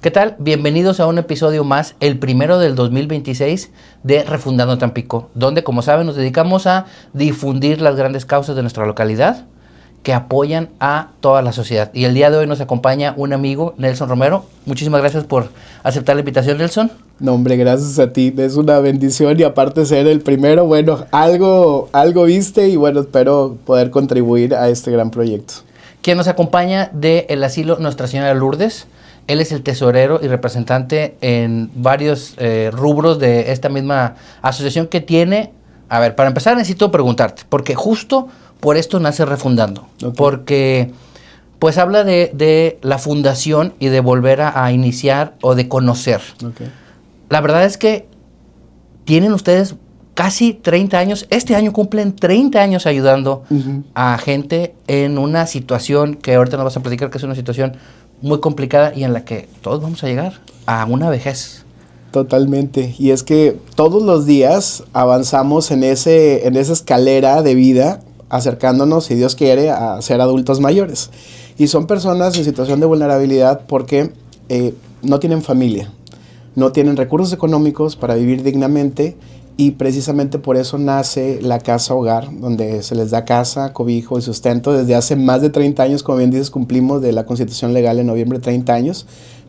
¿Qué tal? Bienvenidos a un episodio más, el primero del 2026 de Refundando Tampico, donde, como saben, nos dedicamos a difundir las grandes causas de nuestra localidad que apoyan a toda la sociedad. Y el día de hoy nos acompaña un amigo, Nelson Romero. Muchísimas gracias por aceptar la invitación, Nelson. No, hombre, gracias a ti. Es una bendición y aparte ser el primero, bueno, algo viste y bueno, espero poder contribuir a este gran proyecto. Quien nos acompaña del asilo Nuestra Señora de Lourdes. Él es el tesorero y representante en varios rubros de esta misma asociación que tiene. A ver, para empezar necesito preguntarte, porque justo por esto nace Refundando. Okay. Porque pues habla de la fundación y de volver a iniciar o de conocer. Okay. La verdad es que tienen ustedes casi 30 años, este año cumplen 30 años ayudando a gente en una situación que ahorita nos vas a platicar, que es una situación muy complicada y en la que todos vamos a llegar a una vejez. Totalmente, y es que todos los días avanzamos en esa escalera de vida, acercándonos, si Dios quiere, a ser adultos mayores. Y son personas en situación de vulnerabilidad porque no tienen familia, no tienen recursos económicos para vivir dignamente, y precisamente por eso nace la Casa Hogar, donde se les da casa, cobijo y sustento. Desde hace más de 30 años, como bien dices, cumplimos de la Constitución Legal en noviembre 30 años,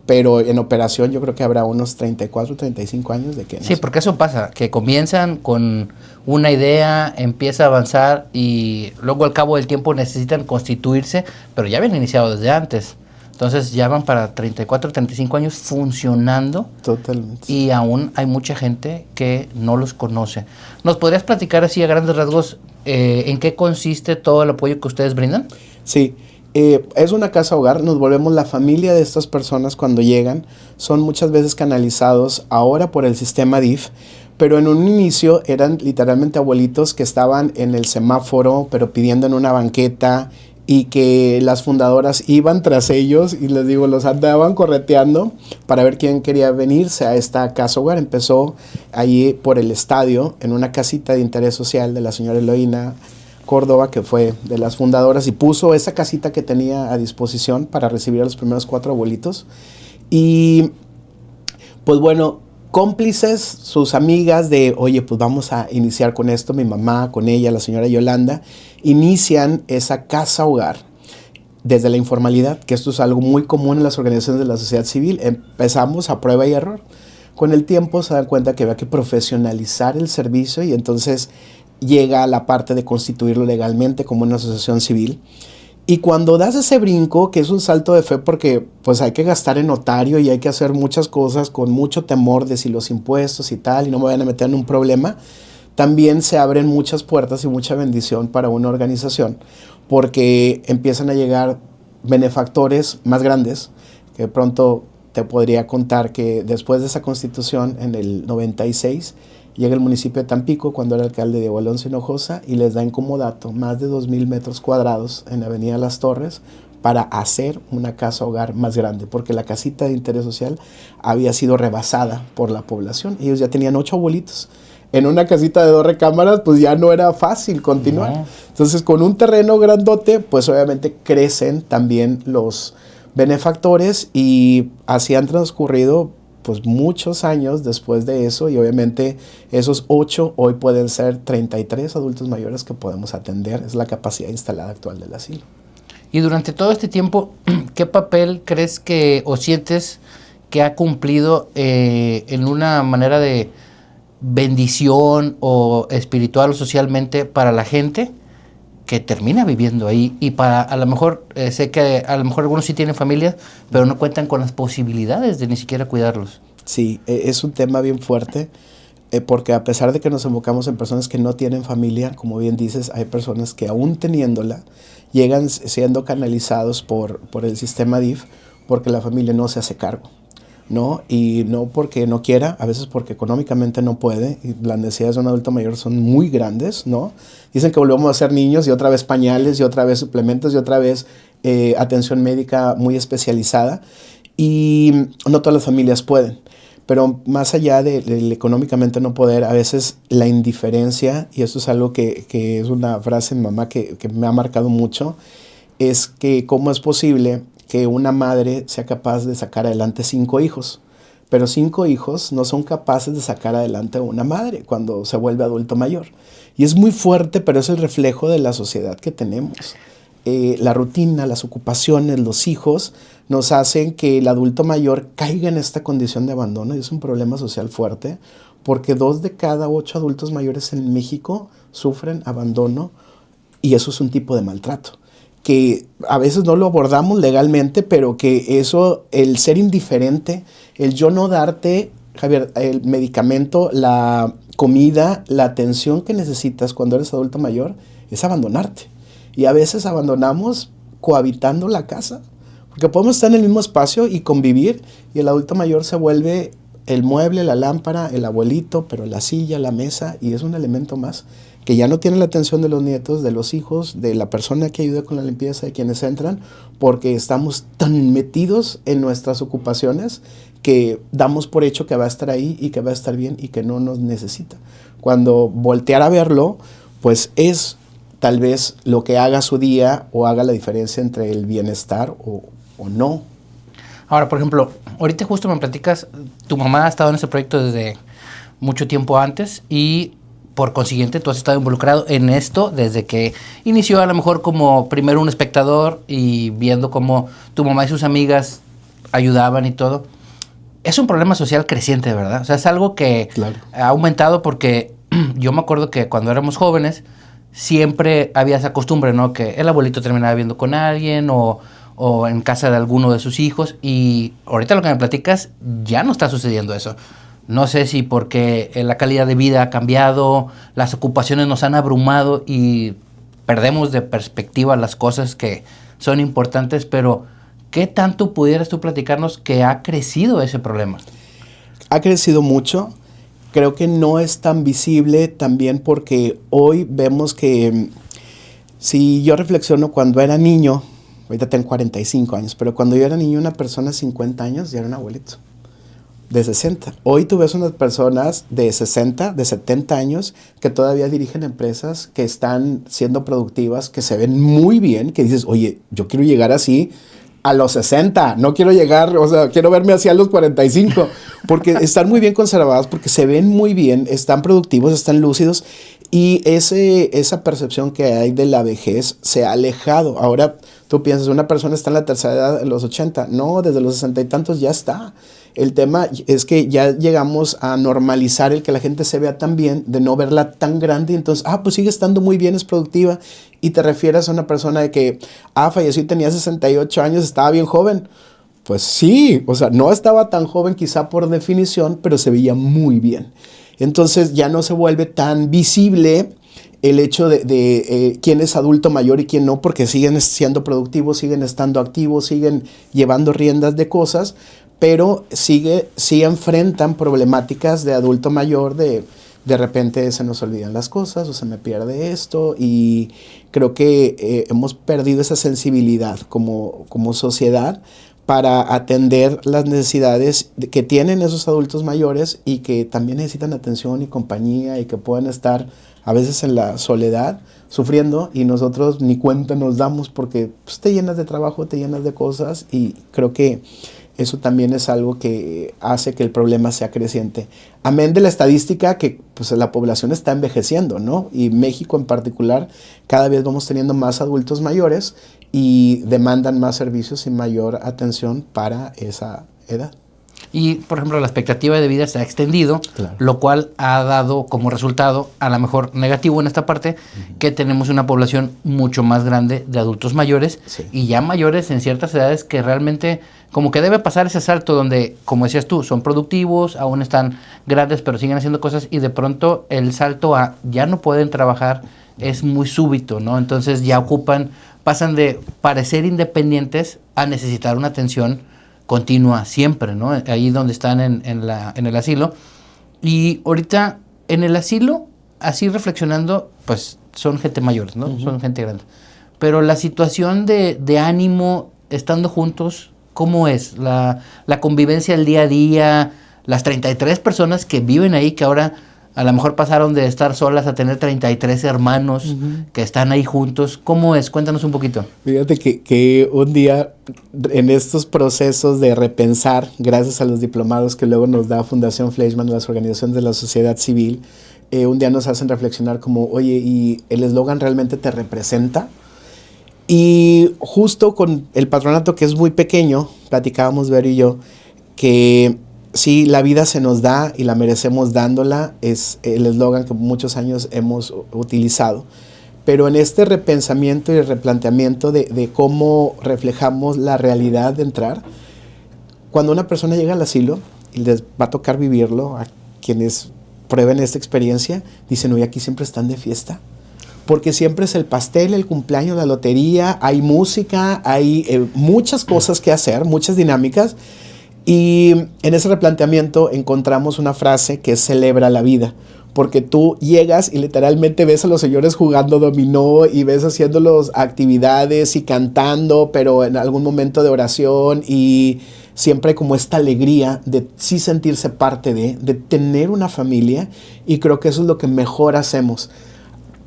pero en operación yo creo que habrá unos 34, 35 años de que no. Sí, porque eso pasa, que comienzan con una idea, empieza a avanzar y luego al cabo del tiempo necesitan constituirse, pero ya habían iniciado desde antes. Entonces ya van para 34, 35 años funcionando. Totalmente. Y aún hay mucha gente que no los conoce. ¿Nos podrías platicar así a grandes rasgos en qué consiste todo el apoyo que ustedes brindan? Sí, es una casa hogar, nos volvemos la familia de estas personas cuando llegan. Son muchas veces canalizados ahora por el sistema DIF, pero en un inicio eran literalmente abuelitos que estaban en el semáforo, pero pidiendo en una banqueta, y que las fundadoras iban tras ellos y les digo, los andaban correteando para ver quién quería venirse a esta casa hogar. Empezó allí por el estadio, en una casita de interés social de la señora Eloína Córdoba, que fue de las fundadoras, y puso esa casita que tenía a disposición para recibir a los primeros 4 abuelitos. Y pues bueno, cómplices, sus amigas de, oye, pues vamos a iniciar con esto, mi mamá, con ella, la señora Yolanda, inician esa casa hogar desde la informalidad, que esto es algo muy común en las organizaciones de la sociedad civil. Empezamos a prueba y error. Con el tiempo se dan cuenta que había que profesionalizar el servicio y entonces llega la parte de constituirlo legalmente como una asociación civil. Y cuando das ese brinco, que es un salto de fe porque pues hay que gastar en notario y hay que hacer muchas cosas con mucho temor de si los impuestos y tal, y no me vayan a meter en un problema, también se abren muchas puertas y mucha bendición para una organización, porque empiezan a llegar benefactores más grandes, que de pronto te podría contar que después de esa constitución, en el 96, llega el municipio de Tampico, cuando era alcalde Diego Alonso Hinojosa, y les da en comodato más de 2,000 metros cuadrados en la avenida Las Torres para hacer una casa hogar más grande, porque la casita de interés social había sido rebasada por la población. Ellos ya tenían 8 abuelitos. En una casita de 2 recámaras, pues ya no era fácil continuar. No. Entonces, con un terreno grandote, pues obviamente crecen también los benefactores, y así han transcurrido pues muchos años después de eso, y obviamente esos 8 hoy pueden ser 33 adultos mayores que podemos atender. Es la capacidad instalada actual del asilo. Y durante todo este tiempo, ¿qué papel crees que o sientes que ha cumplido en una manera de bendición o espiritual o socialmente para la gente que termina viviendo ahí? Y para, a lo mejor, sé que a lo mejor algunos sí tienen familias, pero no cuentan con las posibilidades de ni siquiera cuidarlos. Sí, es un tema bien fuerte, porque a pesar de que nos enfocamos en personas que no tienen familia, como bien dices, hay personas que aún teniéndola, llegan siendo canalizados por el sistema DIF, porque la familia no se hace cargo, ¿no? Y no porque no quiera, a veces porque económicamente no puede, y las necesidades de un adulto mayor son muy grandes, ¿no? Dicen que volvemos a ser niños, y otra vez pañales, y otra vez suplementos, y otra vez atención médica muy especializada, y no todas las familias pueden. Pero más allá del económicamente no poder, a veces la indiferencia, y esto es algo que es una frase de mi mamá que me ha marcado mucho, es que cómo es posible que una madre sea capaz de sacar adelante 5 hijos. Pero 5 hijos no son capaces de sacar adelante a una madre cuando se vuelve adulto mayor. Y es muy fuerte, pero es el reflejo de la sociedad que tenemos. La rutina, las ocupaciones, los hijos nos hacen que el adulto mayor caiga en esta condición de abandono, y es un problema social fuerte, porque 2 de cada 8 adultos mayores en México sufren abandono, y eso es un tipo de maltrato que a veces no lo abordamos legalmente, pero que eso, el ser indiferente, el yo no darte, Javier, el medicamento, la comida, la atención que necesitas cuando eres adulto mayor, es abandonarte. Y a veces abandonamos cohabitando la casa, porque podemos estar en el mismo espacio y convivir, y el adulto mayor se vuelve el mueble, la lámpara, el abuelito, pero la silla, la mesa, y es un elemento más que ya no tiene la atención de los nietos, de los hijos, de la persona que ayuda con la limpieza, de quienes entran, porque estamos tan metidos en nuestras ocupaciones que damos por hecho que va a estar ahí y que va a estar bien y que no nos necesita. Cuando voltear a verlo, pues es tal vez lo que haga su día o haga la diferencia entre el bienestar o no. Ahora, por ejemplo, ahorita justo me platicas, tu mamá ha estado en ese proyecto desde mucho tiempo antes y por consiguiente tú has estado involucrado en esto desde que inició, a lo mejor como primero un espectador y viendo cómo tu mamá y sus amigas ayudaban y todo. Es un problema social creciente, ¿verdad? O sea, es algo que claro, ha aumentado porque yo me acuerdo que cuando éramos jóvenes siempre había esa costumbre, ¿no? Que el abuelito terminaba viviendo con alguien o en casa de alguno de sus hijos, y ahorita lo que me platicas ya no está sucediendo eso. No sé si porque la calidad de vida ha cambiado, las ocupaciones nos han abrumado y perdemos de perspectiva las cosas que son importantes, pero ¿qué tanto pudieras tú platicarnos que ha crecido ese problema? Ha crecido mucho. Creo que no es tan visible también porque hoy vemos que si yo reflexiono cuando era niño, ahorita tengo 45 años, pero cuando yo era niño, una persona de 50 años ya era un abuelito, de 60. Hoy tú ves unas personas de 60, de 70 años que todavía dirigen empresas, que están siendo productivas, que se ven muy bien, que dices, oye, yo quiero llegar así a los 60, no quiero llegar, o sea, quiero verme así a los 45, porque están muy bien conservadas, porque se ven muy bien, están productivos, están lúcidos, y esa percepción que hay de la vejez se ha alejado. Ahora tú piensas, una persona está en la tercera edad, en los 80, no, desde los 60 y tantos ya está. El tema es que ya llegamos a normalizar el que la gente se vea tan bien, de no verla tan grande, y entonces, pues sigue estando muy bien, es productiva, y te refieres a una persona de que, falleció y tenía 68 años, estaba bien joven. Pues sí, o sea, no estaba tan joven quizá por definición, pero se veía muy bien. Entonces ya no se vuelve tan visible el hecho de quién es adulto mayor y quién no, porque siguen siendo productivos, siguen estando activos, siguen llevando riendas de cosas, pero sí enfrentan problemáticas de adulto mayor, de repente se nos olvidan las cosas o se me pierde esto, y creo que hemos perdido esa sensibilidad como sociedad para atender las necesidades que tienen esos adultos mayores y que también necesitan atención y compañía, y que pueden estar a veces en la soledad sufriendo, y nosotros ni cuenta nos damos porque pues, te llenas de trabajo, te llenas de cosas, y creo que eso también es algo que hace que el problema sea creciente. Amén de la estadística que pues, la población está envejeciendo, ¿no? Y México en particular, cada vez vamos teniendo más adultos mayores y demandan más servicios y mayor atención para esa edad. Y, por ejemplo, la expectativa de vida se ha extendido, claro, lo cual ha dado como resultado, a lo mejor negativo en esta parte, que tenemos una población mucho más grande de adultos mayores, sí, y ya mayores en ciertas edades que realmente como que debe pasar ese salto donde, como decías tú, son productivos, aún están grandes, pero siguen haciendo cosas, y de pronto el salto a ya no pueden trabajar es muy súbito, ¿no? Entonces ya pasan de parecer independientes a necesitar una atención continua siempre, ¿no? Ahí donde están en el asilo. Y ahorita en el asilo, así reflexionando, pues son gente mayores, ¿no? Son gente grande. Pero la situación de ánimo estando juntos, ¿cómo es? La convivencia el día a día, las 33 personas que viven ahí, que ahora A lo mejor pasaron de estar solas a tener 33 hermanos que están ahí juntos. ¿Cómo es? Cuéntanos un poquito. Fíjate que un día en estos procesos de repensar, gracias a los diplomados que luego nos da Fundación Fleischmann, las organizaciones de la sociedad civil, un día nos hacen reflexionar como, oye, ¿y el eslogan realmente te representa? Y justo con el patronato, que es muy pequeño, platicábamos Vero y yo, que sí, la vida se nos da y la merecemos dándola, es el eslogan que muchos años hemos utilizado. Pero en este repensamiento y replanteamiento de cómo reflejamos la realidad de entrar, cuando una persona llega al asilo y les va a tocar vivirlo, a quienes prueben esta experiencia, dicen, oye, aquí siempre están de fiesta. Porque siempre es el pastel, el cumpleaños, la lotería, hay música, hay muchas cosas que hacer, muchas dinámicas. Y en ese replanteamiento encontramos una frase que es celebra la vida, porque tú llegas y literalmente ves a los señores jugando dominó y ves haciendo las actividades y cantando, pero en algún momento de oración, y siempre como esta alegría de sí sentirse parte de tener una familia, y creo que eso es lo que mejor hacemos.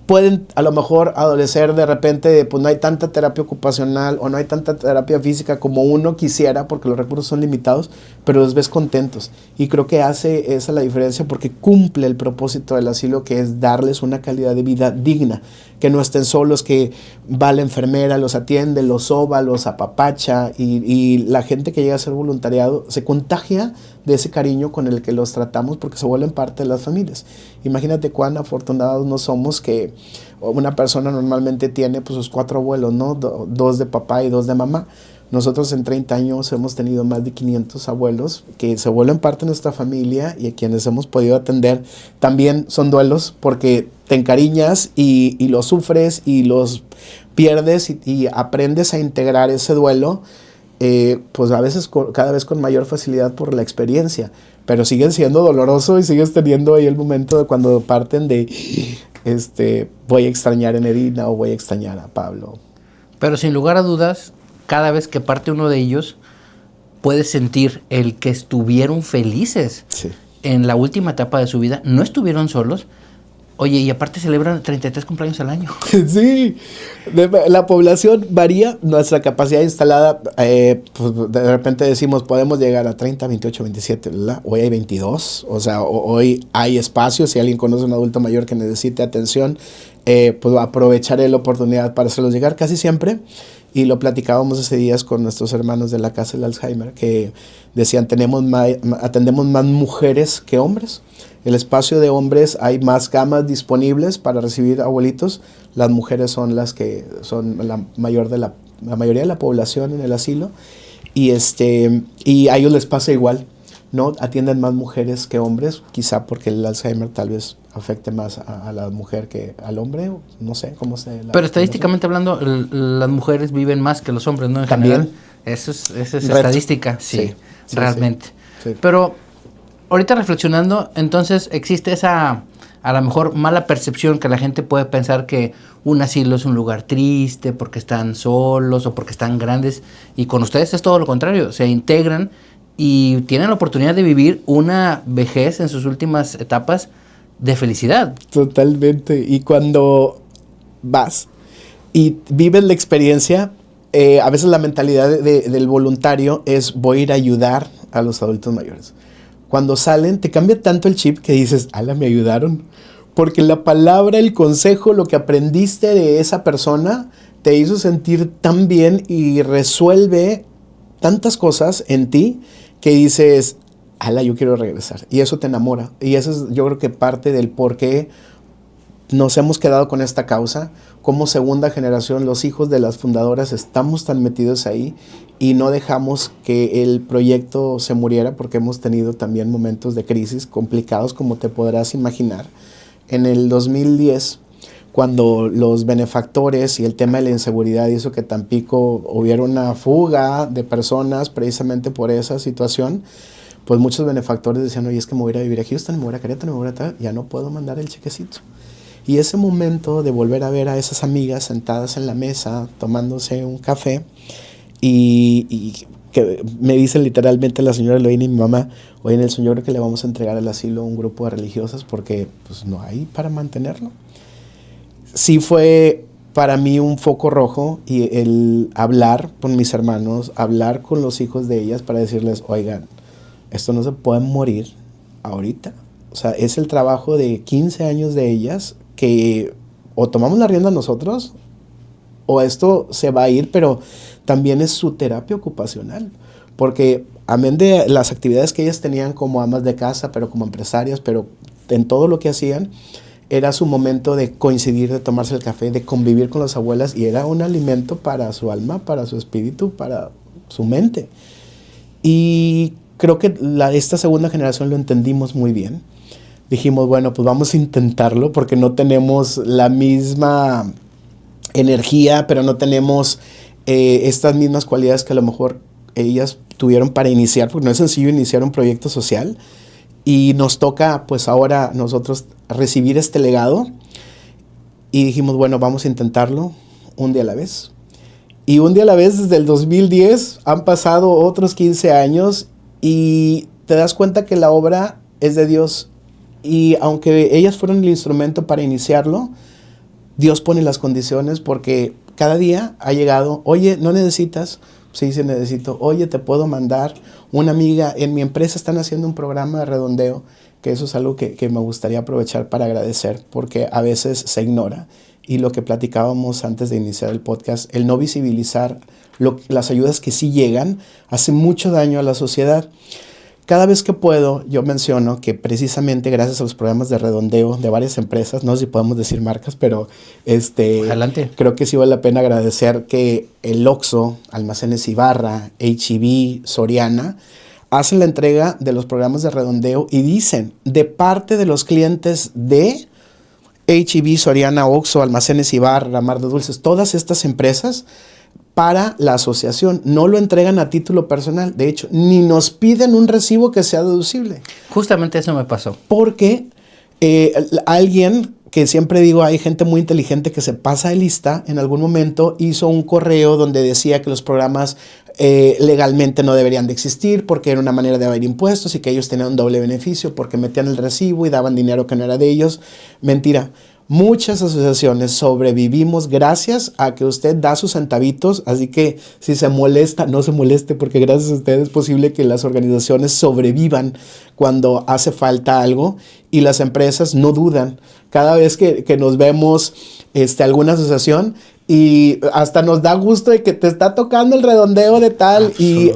Pueden a lo mejor adolecer de repente, pues no hay tanta terapia ocupacional o no hay tanta terapia física como uno quisiera porque los recursos son limitados, pero los ves contentos. Y creo que hace esa la diferencia porque cumple el propósito del asilo, que es darles una calidad de vida digna, que no estén solos, que va la enfermera, los atiende, los soba, los apapacha, y la gente que llega a ser voluntariado se contagia de ese cariño con el que los tratamos porque se vuelven parte de las familias. Imagínate cuán afortunados no somos que una persona normalmente tiene pues sus 4 abuelos, ¿no? 2 de papá y 2 de mamá. Nosotros en 30 años hemos tenido más de 500 abuelos que se vuelven parte de nuestra familia y a quienes hemos podido atender. También son duelos porque te encariñas y los sufres y los pierdes y aprendes a integrar ese duelo, pues a veces cada vez con mayor facilidad por la experiencia, pero sigue siendo doloroso y sigues teniendo ahí el momento de cuando parten de voy a extrañar a Nedina o voy a extrañar a Pablo. Pero sin lugar a dudas, cada vez que parte uno de ellos, puedes sentir el que estuvieron felices en la última etapa de su vida, no estuvieron solos. Oye, y aparte celebran 33 cumpleaños al año. Sí, la población varía, nuestra capacidad instalada, pues de repente decimos, podemos llegar a 30, 28, 27, ¿verdad? Hoy hay 22, o sea, hoy hay espacio, si alguien conoce a un adulto mayor que necesite atención, pues aprovecharé la oportunidad para hacerlos llegar casi siempre. Y lo platicábamos hace días con nuestros hermanos de la Casa del Alzheimer, que decían, atendemos más mujeres que hombres. El espacio de hombres, hay más camas disponibles para recibir abuelitos. Las mujeres son las que son la mayoría de la población en el asilo. Y a ellos les pasa igual, ¿no? Atienden más mujeres que hombres, quizá porque el Alzheimer tal vez afecte más a la mujer que al hombre, no sé cómo se... Pero estadísticamente hablando, las mujeres viven más que los hombres, ¿no? En ¿También? general. Eso es estadística, sí, realmente. Sí. Pero ahorita reflexionando, entonces existe esa, a lo mejor, mala percepción que la gente puede pensar que un asilo es un lugar triste porque están solos o porque están grandes, y con ustedes es todo lo contrario, se integran y tienen la oportunidad de vivir una vejez en sus últimas etapas de felicidad. Totalmente. Y cuando vas y vives la experiencia, a veces la mentalidad del voluntario es voy a ir a ayudar a los adultos mayores. Cuando salen, te cambia tanto el chip que dices, ala, me ayudaron. Porque la palabra, el consejo, lo que aprendiste de esa persona, te hizo sentir tan bien y resuelve tantas cosas en ti que dices, ala, yo quiero regresar. Y eso te enamora. Y eso es, yo creo que parte del por qué nos hemos quedado con esta causa. Como segunda generación, los hijos de las fundadoras estamos tan metidos ahí y no dejamos que el proyecto se muriera, porque hemos tenido también momentos de crisis complicados, como te podrás imaginar. En el 2010, cuando los benefactores y el tema de la inseguridad hizo que Tampico hubiera una fuga de personas precisamente por esa situación, pues muchos benefactores decían, oye, es que me voy a ir a vivir a Houston, me voy a Querétaro, me voy a tal, ya no puedo mandar el chequecito. Y ese momento de volver a ver a esas amigas sentadas en la mesa, tomándose un café, y que me dicen literalmente la señora Eloína y mi mamá, oye Nelson, yo creo que le vamos a entregar el asilo a un grupo de religiosas porque pues no hay para mantenerlo. Sí fue para mí un foco rojo y el hablar con mis hermanos, hablar con los hijos de ellas para decirles, oigan, esto no se puede morir ahorita. O sea, es el trabajo de 15 años de ellas que o tomamos la rienda nosotros o esto se va a ir, pero también es su terapia ocupacional. Porque amén de las actividades que ellas tenían como amas de casa, pero como empresarias, pero en todo lo que hacían, era su momento de coincidir, de tomarse el café, de convivir con las abuelas y era un alimento para su alma, para su espíritu, para su mente. Y creo que esta segunda generación lo entendimos muy bien. Dijimos, bueno, pues vamos a intentarlo porque no tenemos la misma energía, pero no tenemos estas mismas cualidades que a lo mejor ellas tuvieron para iniciar, porque no es sencillo iniciar un proyecto social. Y nos toca, pues ahora nosotros recibir este legado. Y dijimos, bueno, vamos a intentarlo un día a la vez. Y un día a la vez, desde el 2010, han pasado otros 15 años y te das cuenta que la obra es de Dios. Y aunque ellas fueron el instrumento para iniciarlo, Dios pone las condiciones porque cada día ha llegado, oye, ¿no necesitas? Sí, sí necesito. Oye, te puedo mandar una amiga. En mi empresa están haciendo un programa de redondeo, que eso es algo que me gustaría aprovechar para agradecer, porque a veces se ignora. Y lo que platicábamos antes de iniciar el podcast, el no visibilizar las ayudas que sí llegan, hace mucho daño a la sociedad. Cada vez que puedo, yo menciono que precisamente gracias a los programas de redondeo de varias empresas, no sé si podemos decir marcas, pero adelante. Creo que sí vale la pena agradecer que el Oxxo, Almacenes Ibarra, H-E-B, Soriana, hacen la entrega de los programas de redondeo y dicen, de parte de los clientes de H-E-B, Soriana, Oxxo, Almacenes Ibarra, Mar de Dulces, todas estas empresas, para la asociación, no lo entregan a título personal. De hecho, ni nos piden un recibo que sea deducible. Justamente eso me pasó. Porque alguien, que siempre digo, hay gente muy inteligente que se pasa de lista, en algún momento hizo un correo donde decía que los programas legalmente no deberían de existir porque era una manera de evadir impuestos y que ellos tenían un doble beneficio porque metían el recibo y daban dinero que no era de ellos. Mentira. Muchas asociaciones sobrevivimos gracias a que usted da sus centavitos, así que si se molesta, no se moleste porque gracias a usted es posible que las organizaciones sobrevivan cuando hace falta algo y las empresas no dudan. Cada vez que nos vemos alguna asociación y hasta nos da gusto de que te está tocando el redondeo de tal y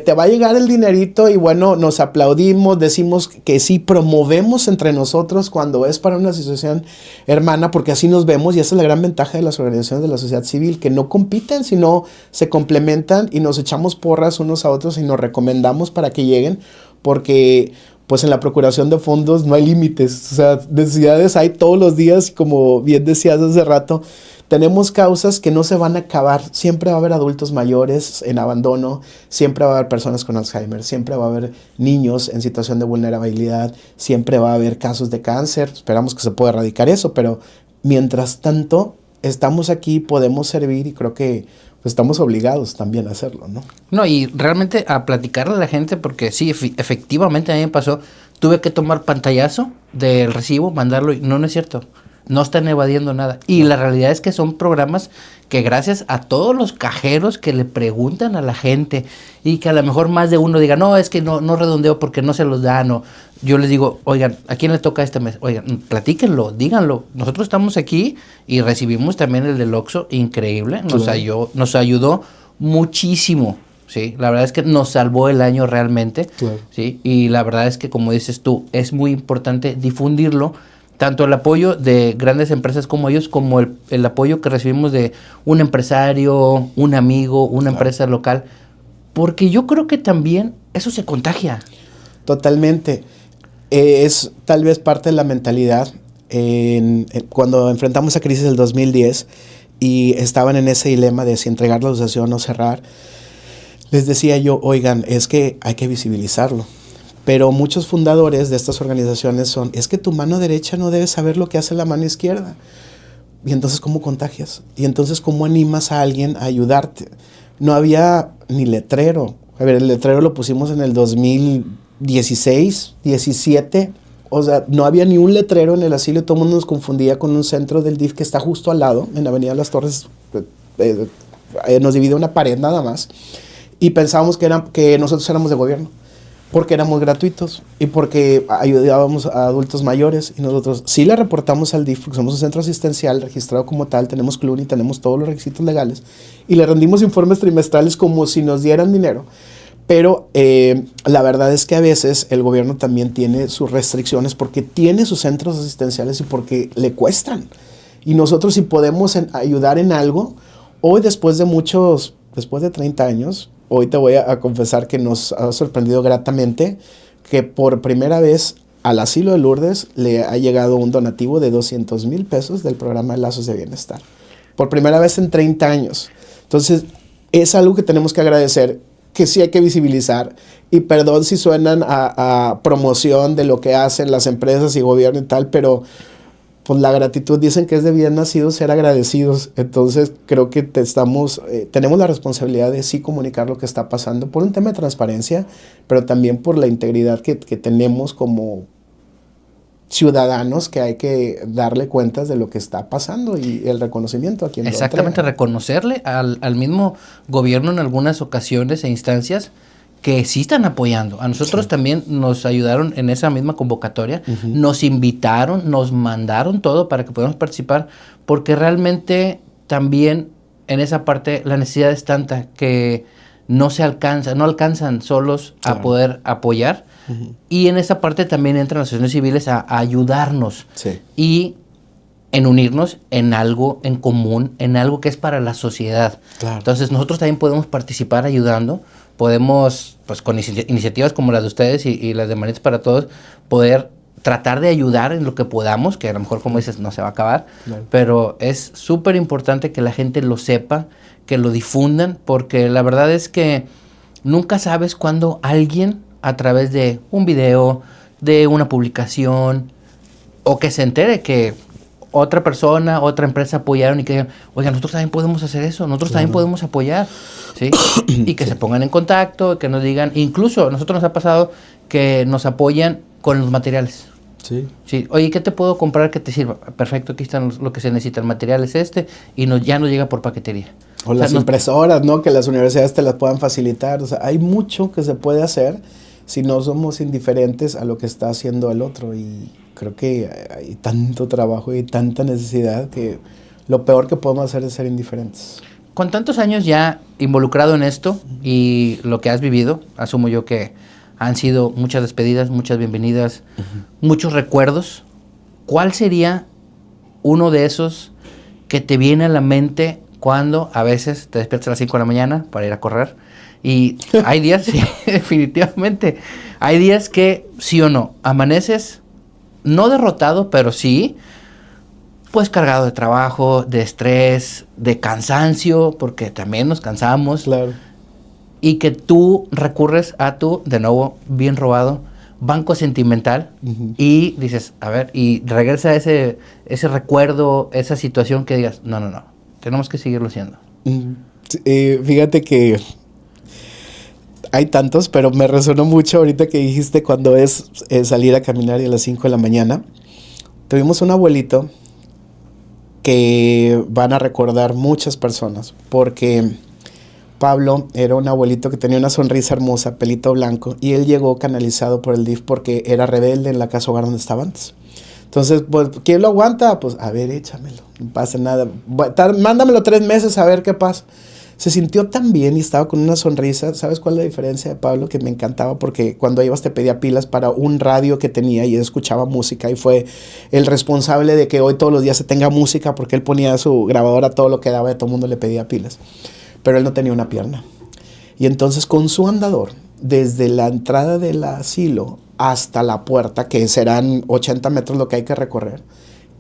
te va a llegar el dinerito y bueno, nos aplaudimos, decimos que sí, promovemos entre nosotros cuando es para una asociación hermana, porque así nos vemos y esa es la gran ventaja de las organizaciones de la sociedad civil, que no compiten, sino se complementan y nos echamos porras unos a otros y nos recomendamos para que lleguen, porque pues en la procuración de fondos no hay límites, o sea, necesidades hay todos los días, como bien decías hace rato. Tenemos causas que no se van a acabar. Siempre va a haber adultos mayores en abandono, siempre va a haber personas con Alzheimer, siempre va a haber niños en situación de vulnerabilidad, siempre va a haber casos de cáncer. Esperamos que se pueda erradicar eso, pero mientras tanto estamos aquí, podemos servir y creo que pues, estamos obligados también a hacerlo, ¿no? No, y realmente a platicarle a la gente, porque sí, efectivamente a mí me pasó, tuve que tomar pantallazo del recibo, mandarlo, y no es cierto. No están evadiendo nada. Y la realidad es que son programas que gracias a todos los cajeros que le preguntan a la gente y que a lo mejor más de uno diga, no, es que no redondeo porque no se los dan. O yo les digo, oigan, ¿a quién le toca este mes? Oigan, platíquenlo, díganlo. Nosotros estamos aquí y recibimos también el del Oxxo, increíble. Nos ayudó muchísimo. Sí, la verdad es que nos salvó el año realmente. Claro. Sí, y la verdad es que, como dices tú, es muy importante difundirlo. Tanto el apoyo de grandes empresas como ellos, como el apoyo que recibimos de un empresario, un amigo, una empresa local, porque yo creo que también eso se contagia. Totalmente. Es tal vez parte de la mentalidad. Cuando enfrentamos esa crisis del 2010 y estaban en ese dilema de si entregar la asociación o cerrar, les decía yo, oigan, es que hay que visibilizarlo. Pero muchos fundadores de estas organizaciones es que tu mano derecha no debe saber lo que hace la mano izquierda. Y entonces, ¿cómo contagias? Y entonces, ¿cómo animas a alguien a ayudarte? No había ni letrero. A ver, el letrero lo pusimos en el 2016, 17. O sea, no había ni un letrero en el asilo y todo el mundo nos confundía con un centro del DIF que está justo al lado, en la Avenida Las Torres. Nos divide una pared nada más. Y pensábamos que nosotros éramos de gobierno, porque éramos gratuitos y porque ayudábamos a adultos mayores. Y nosotros sí le reportamos al DIF, porque somos un centro asistencial registrado como tal, tenemos CLUNY, tenemos todos los requisitos legales, y le rendimos informes trimestrales como si nos dieran dinero. Pero la verdad es que a veces el gobierno también tiene sus restricciones porque tiene sus centros asistenciales y porque le cuestan. Y nosotros, si podemos ayudar en algo, hoy después de 30 años, hoy te voy a confesar que nos ha sorprendido gratamente que por primera vez al asilo de Lourdes le ha llegado un donativo de 200,000 pesos del programa Lazos de Bienestar. Por primera vez en 30 años. Entonces, es algo que tenemos que agradecer, que sí hay que visibilizar, y perdón si suenan a promoción de lo que hacen las empresas y gobierno y tal, pero pues la gratitud, dicen que es de bien nacidos ser agradecidos. Entonces creo que tenemos la responsabilidad de sí comunicar lo que está pasando por un tema de transparencia, pero también por la integridad que tenemos como ciudadanos, que hay que darle cuentas de lo que está pasando y el reconocimiento a quien exactamente, lo entrega. reconocerle al mismo gobierno en algunas ocasiones e instancias que sí están apoyando. A nosotros también nos ayudaron en esa misma convocatoria, nos invitaron, nos mandaron todo para que podamos participar, porque realmente también en esa parte la necesidad es tanta que no alcanzan solos a poder apoyar. Y en esa parte también entran las asociaciones civiles a ayudarnos y en unirnos en algo en común, en algo que es para la sociedad. Entonces nosotros también podemos participar ayudando, podemos, pues con iniciativas como las de ustedes y las de Manitas para Todos, poder tratar de ayudar en lo que podamos, que a lo mejor, como dices, no se va a acabar, pero es súper importante que la gente lo sepa, que lo difundan, porque la verdad es que nunca sabes cuándo alguien, a través de un video, de una publicación, o que se entere que otra persona, otra empresa apoyaron y que digan, oiga, nosotros también podemos hacer eso, nosotros también podemos apoyar, ¿sí? Y que se pongan en contacto, que nos digan, incluso a nosotros nos ha pasado que nos apoyan con los materiales. Sí. Oye, ¿qué te puedo comprar que te sirva? Perfecto, aquí están lo que se necesita, el material es este, y ya nos llega por paquetería. O las impresoras, ¿no? Que las universidades te las puedan facilitar. O sea, hay mucho que se puede hacer si no somos indiferentes a lo que está haciendo el otro. Y creo que hay tanto trabajo y tanta necesidad que lo peor que podemos hacer es ser indiferentes. Con tantos años ya involucrado en esto y lo que has vivido, asumo yo que han sido muchas despedidas, muchas bienvenidas, muchos recuerdos. ¿Cuál sería uno de esos que te viene a la mente cuando a veces te despiertas a las 5 de la mañana para ir a correr? Y hay días, sí, definitivamente, hay días que, sí o no, amaneces, no derrotado, pero sí, pues cargado de trabajo, de estrés, de cansancio, porque también nos cansamos. Claro. Y que tú recurres a tu, de nuevo, bien robado, banco sentimental, y dices, a ver, y regresa ese recuerdo, esa situación que digas, no, tenemos que seguirlo haciendo. Fíjate que hay tantos, pero me resonó mucho ahorita que dijiste cuando es salir a caminar y a las 5 de la mañana. Tuvimos un abuelito que van a recordar muchas personas, porque Pablo era un abuelito que tenía una sonrisa hermosa, pelito blanco, y él llegó canalizado por el DIF porque era rebelde en la casa hogar donde estaba antes. Entonces, pues, ¿quién lo aguanta? Pues, a ver, échamelo, no pasa nada. Mándamelo 3 meses a ver qué pasa. Se sintió tan bien y estaba con una sonrisa. ¿Sabes cuál es la diferencia de Pablo? Que me encantaba, porque cuando ibas te pedía pilas para un radio que tenía y él escuchaba música, y fue el responsable de que hoy todos los días se tenga música, porque él ponía su grabadora todo lo que daba y a todo el mundo le pedía pilas. Pero él no tenía una pierna. Y entonces con su andador, desde la entrada del asilo hasta la puerta, que serán 80 metros lo que hay que recorrer,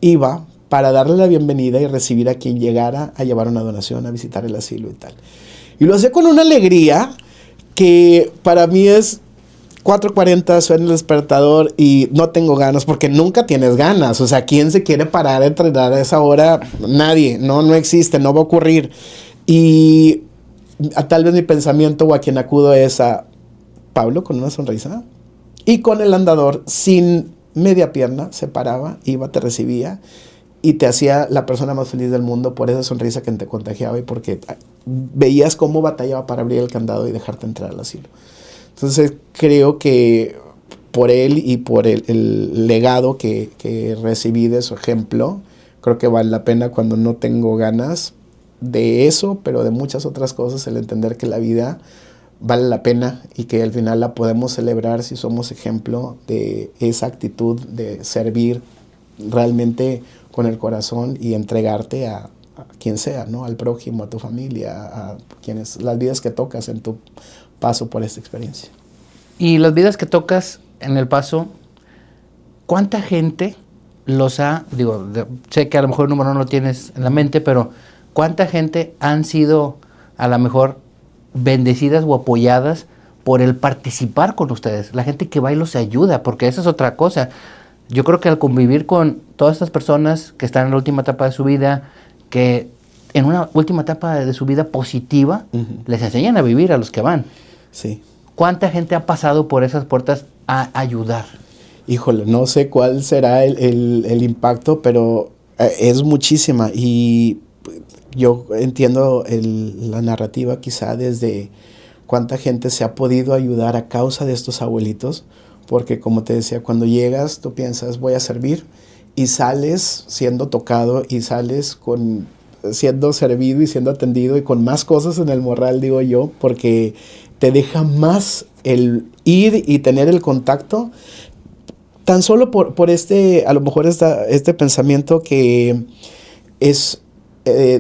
iba para darle la bienvenida y recibir a quien llegara a llevar una donación, a visitar el asilo y tal. Y lo hacía con una alegría que para mí es 4:40, suena el despertador y no tengo ganas, porque nunca tienes ganas. O sea, ¿quién se quiere parar a entrenar a esa hora? Nadie, no existe, no va a ocurrir. Y tal vez mi pensamiento o a quien acudo es a Pablo con una sonrisa y con el andador sin media pierna, se paraba, iba, te recibía y te hacía la persona más feliz del mundo por esa sonrisa que te contagiaba y porque veías cómo batallaba para abrir el candado y dejarte entrar al asilo. Entonces creo que por él y por el legado que recibí de su ejemplo, creo que vale la pena cuando no tengo ganas de eso, pero de muchas otras cosas, el entender que la vida vale la pena y que al final la podemos celebrar si somos ejemplo de esa actitud de servir realmente con el corazón y entregarte a quien sea, ¿no? Al prójimo, a tu familia, a quienes, las vidas que tocas en tu paso por esta experiencia. Y las vidas que tocas en el paso, ¿cuánta gente los ha, sé que a lo mejor el número no lo tienes en la mente, pero ¿cuánta gente han sido a lo mejor bendecidas o apoyadas por el participar con ustedes? La gente que va y los ayuda, porque esa es otra cosa. Yo creo que al convivir con todas estas personas que están en la última etapa de su vida, que en una última etapa de su vida positiva, les enseñan a vivir a los que van. Sí. ¿Cuánta gente ha pasado por esas puertas a ayudar? Híjole, no sé cuál será el impacto, pero es muchísima. Y yo entiendo la narrativa quizá desde cuánta gente se ha podido ayudar a causa de estos abuelitos, porque como te decía, cuando llegas tú piensas voy a servir y sales siendo tocado y sales siendo servido y siendo atendido y con más cosas en el morral, digo yo, porque te deja más el ir y tener el contacto, tan solo por a lo mejor este pensamiento que es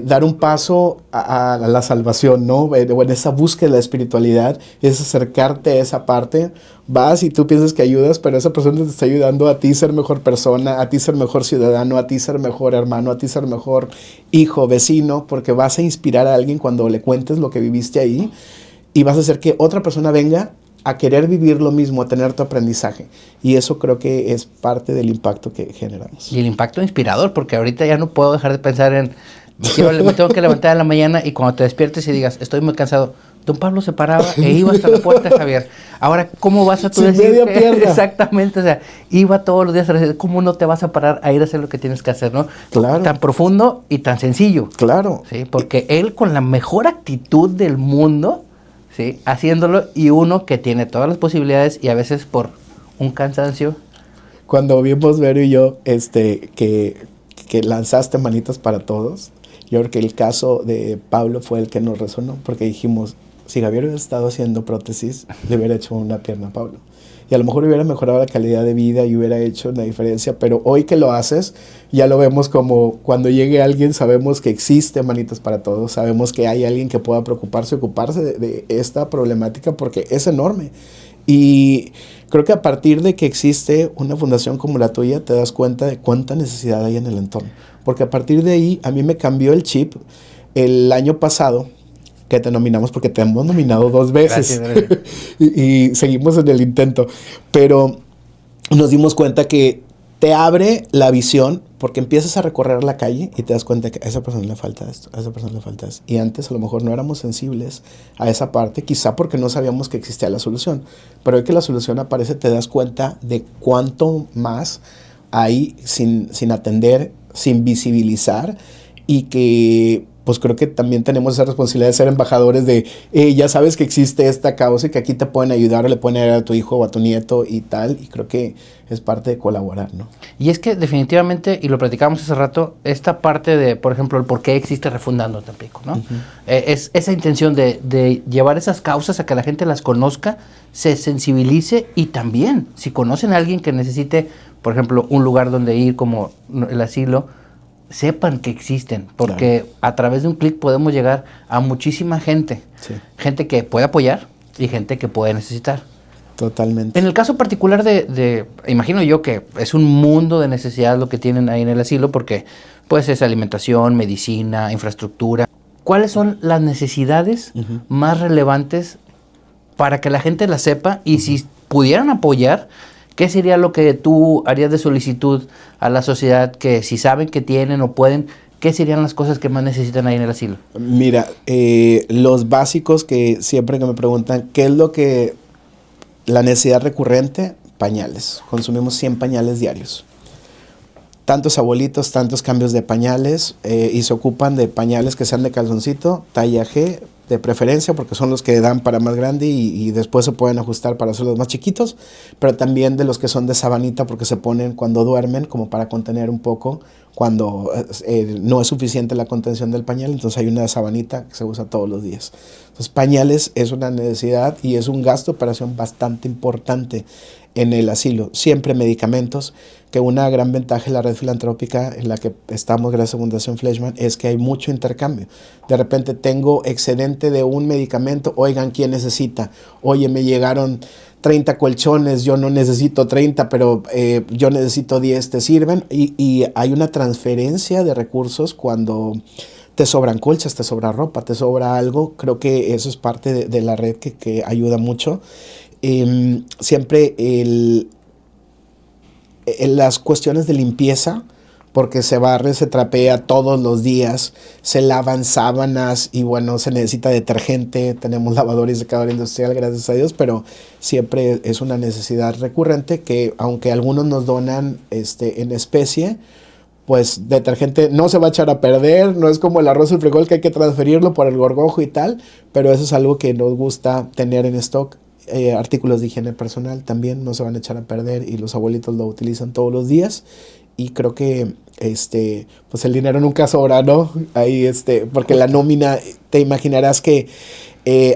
dar un paso a la salvación, ¿no? En esa búsqueda de la espiritualidad, es acercarte a esa parte. Vas y tú piensas que ayudas, pero esa persona te está ayudando a ti ser mejor persona, a ti ser mejor ciudadano, a ti ser mejor hermano, a ti ser mejor hijo, vecino, porque vas a inspirar a alguien cuando le cuentes lo que viviste ahí y vas a hacer que otra persona venga a querer vivir lo mismo, a tener tu aprendizaje. Y eso creo que es parte del impacto que generamos. Y el impacto inspirador, porque ahorita ya no puedo dejar de pensar en me tengo que levantar en la mañana y cuando te despiertes y digas, estoy muy cansado. Don Pablo se paraba e iba hasta la puerta, Javier. Ahora, ¿cómo vas a tú decir? Media pierna. Exactamente, o sea, iba todos los días a decir, ¿cómo no te vas a parar a ir a hacer lo que tienes que hacer, no? Claro. Tan profundo y tan sencillo. Claro. Sí, porque él con la mejor actitud del mundo, sí, haciéndolo, y uno que tiene todas las posibilidades y a veces por un cansancio. Cuando vimos Vero y yo, que lanzaste manitas para todos, yo creo que el caso de Pablo fue el que nos resonó, porque dijimos, si Javier hubiera estado haciendo prótesis, le hubiera hecho una pierna a Pablo. Y a lo mejor hubiera mejorado la calidad de vida y hubiera hecho una diferencia, pero hoy que lo haces, ya lo vemos como cuando llegue alguien, sabemos que existe Manitas para Todos, sabemos que hay alguien que pueda preocuparse, ocuparse de esta problemática, porque es enorme. Y creo que a partir de que existe una fundación como la tuya, te das cuenta de cuánta necesidad hay en el entorno. Porque a partir de ahí, a mí me cambió el chip el año pasado, que te nominamos, porque te hemos nominado 2 veces. Gracias. y seguimos en el intento. Pero nos dimos cuenta que te abre la visión, porque empiezas a recorrer la calle y te das cuenta que a esa persona le falta esto, a esa persona le falta esto. Y antes a lo mejor no éramos sensibles a esa parte, quizá porque no sabíamos que existía la solución. Pero hoy que la solución aparece, te das cuenta de cuánto más hay sin atender, sin visibilizar, y que pues creo que también tenemos esa responsabilidad de ser embajadores de, ya sabes que existe esta causa y que aquí te pueden ayudar o le pueden ayudar a tu hijo o a tu nieto y tal, y creo que es parte de colaborar, ¿no? Y es que definitivamente, y lo platicábamos hace rato, esta parte de, por ejemplo, el por qué existe Refundando Tampico, ¿no? Es esa intención de llevar esas causas a que la gente las conozca, se sensibilice, y también, si conocen a alguien que necesite, por ejemplo, un lugar donde ir como el asilo, sepan que existen, porque claro, a través de un clic podemos llegar a muchísima gente, sí, gente que puede apoyar y gente que puede necesitar. Totalmente. En el caso particular imagino yo que es un mundo de necesidades lo que tienen ahí en el asilo, porque pues es alimentación, medicina, infraestructura. ¿Cuáles son las necesidades más relevantes para que la gente las sepa? Y si pudieran apoyar, ¿qué sería lo que tú harías de solicitud a la sociedad, que si saben que tienen o pueden, ¿qué serían las cosas que más necesitan ahí en el asilo? Mira, los básicos que siempre que me preguntan, ¿qué es lo que la necesidad recurrente? Pañales. Consumimos 100 pañales diarios. Tantos abuelitos, tantos cambios de pañales, y se ocupan de pañales que sean de calzoncito, talla G, de preferencia, porque son los que dan para más grande y después se pueden ajustar para hacerlos más chiquitos, pero también de los que son de sabanita, porque se ponen cuando duermen, como para contener un poco, cuando no es suficiente la contención del pañal, entonces hay una sabanita que se usa todos los días. Entonces pañales es una necesidad y es un gasto de operación bastante importante en el asilo. Siempre medicamentos, que una gran ventaja de la red filantrópica en la que estamos gracias a Fundación Fleischmann es que hay mucho intercambio. De repente tengo excedente de un medicamento, oigan, ¿quién necesita? Oye, me llegaron 30 colchones, yo no necesito 30, pero yo necesito 10, ¿te sirven? Y hay una transferencia de recursos cuando te sobran colchas, te sobra ropa, te sobra algo. Creo que eso es parte de la red que ayuda mucho. Siempre las cuestiones de limpieza, porque se barre, se trapea todos los días, se lavan sábanas y bueno, se necesita detergente, tenemos lavadora y secadora industrial, gracias a Dios, pero siempre es una necesidad recurrente que aunque algunos nos donan en especie, pues detergente no se va a echar a perder, no es como el arroz y el frijol que hay que transferirlo por el gorgojo y tal, pero eso es algo que nos gusta tener en stock. Artículos de higiene personal también no se van a echar a perder y los abuelitos lo utilizan todos los días y creo que pues el dinero nunca sobra, ¿no? Ahí porque la nómina, te imaginarás que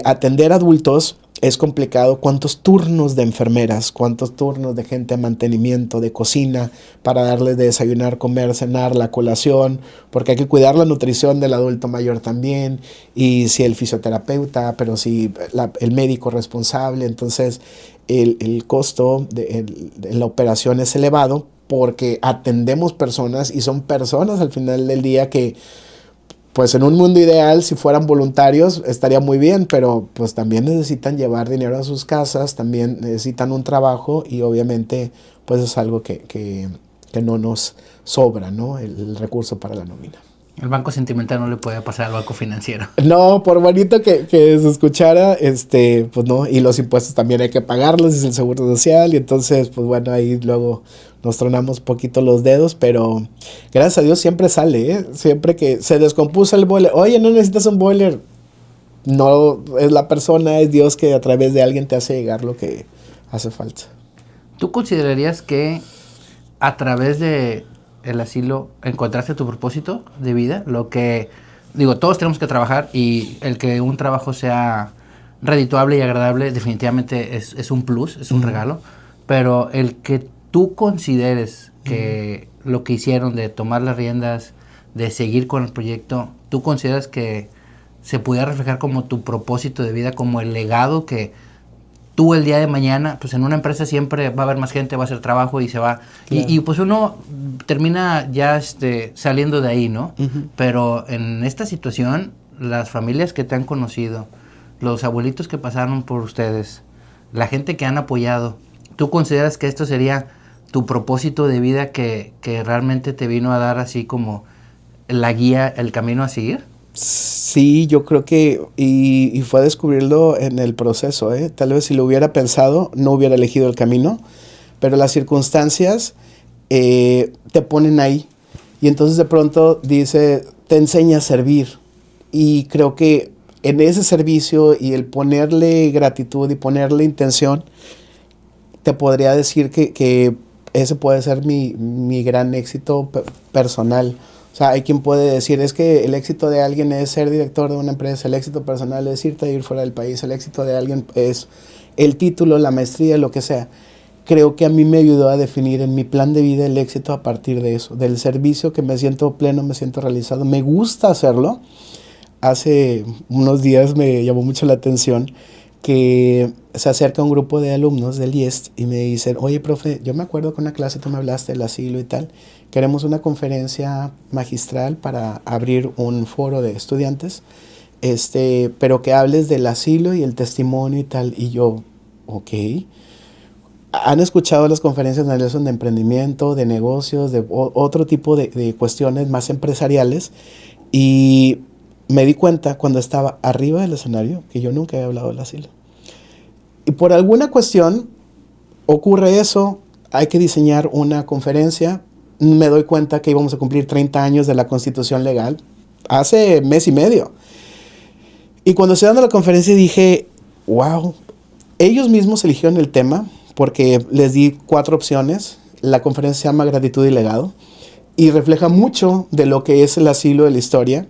atender adultos es complicado. ¿Cuántos turnos de enfermeras, cuántos turnos de gente de mantenimiento, de cocina, para darles de desayunar, comer, cenar, la colación? Porque hay que cuidar la nutrición del adulto mayor también, y si el fisioterapeuta, pero si el médico responsable. Entonces el costo de la operación es elevado porque atendemos personas y son personas al final del día que, pues en un mundo ideal, si fueran voluntarios, estaría muy bien, pero pues también necesitan llevar dinero a sus casas, también necesitan un trabajo y obviamente pues es algo que no nos sobra, ¿no? El recurso para la nómina. El banco sentimental no le puede pasar al banco financiero. No, por bonito que se escuchara, pues no, y los impuestos también hay que pagarlos, es el seguro social, y entonces, pues bueno, ahí luego nos tronamos poquito los dedos, pero gracias a Dios siempre sale, ¿eh? Siempre que se descompuso el boiler, oye, no necesitas un boiler, no es la persona, es Dios que a través de alguien te hace llegar lo que hace falta. ¿Tú considerarías que a través de el asilo encontraste tu propósito de vida? Lo que, digo, todos tenemos que trabajar y el que un trabajo sea redituable y agradable definitivamente es un plus, es un regalo, pero el que tú consideres que lo que hicieron de tomar las riendas, de seguir con el proyecto, ¿tú consideras que se pudiera reflejar como tu propósito de vida, como el legado que tú el día de mañana, pues en una empresa siempre va a haber más gente, va a hacer trabajo y se va, claro. y pues uno termina ya saliendo de ahí, ¿no? Pero en esta situación, las familias que te han conocido, los abuelitos que pasaron por ustedes, la gente que han apoyado, ¿tú consideras que esto sería tu propósito de vida que realmente te vino a dar así como la guía, el camino a seguir? Sí, yo creo que, y fue descubrirlo en el proceso, ¿eh? Tal vez si lo hubiera pensado, no hubiera elegido el camino, pero las circunstancias te ponen ahí. Y entonces de pronto dice, te enseña a servir. Y creo que en ese servicio y el ponerle gratitud y ponerle intención, te podría decir que ese puede ser mi gran éxito personal. O sea, hay quien puede decir, es que el éxito de alguien es ser director de una empresa, el éxito personal es irte a ir fuera del país, el éxito de alguien es el título, la maestría, lo que sea. Creo que a mí me ayudó a definir en mi plan de vida el éxito a partir de eso, del servicio, que me siento pleno, me siento realizado, me gusta hacerlo. Hace unos días me llamó mucho la atención que se acerca un grupo de alumnos del IEST y me dicen, oye, profe, yo me acuerdo que en una clase tú me hablaste del asilo y tal, queremos una conferencia magistral para abrir un foro de estudiantes, pero que hables del asilo y el testimonio y tal. Y yo, ok. han escuchado las conferencias de Nelson de emprendimiento, de negocios, de otro tipo de cuestiones más empresariales, y me di cuenta cuando estaba arriba del escenario que yo nunca había hablado del asilo. Y por alguna cuestión ocurre eso, hay que diseñar una conferencia, me doy cuenta que íbamos a cumplir 30 años de la Constitución Legal, hace mes y medio. Y cuando estoy dando la conferencia dije, wow, ellos mismos eligieron el tema, porque les di 4 opciones. La conferencia se llama Gratitud y Legado y refleja mucho de lo que es el asilo de la historia.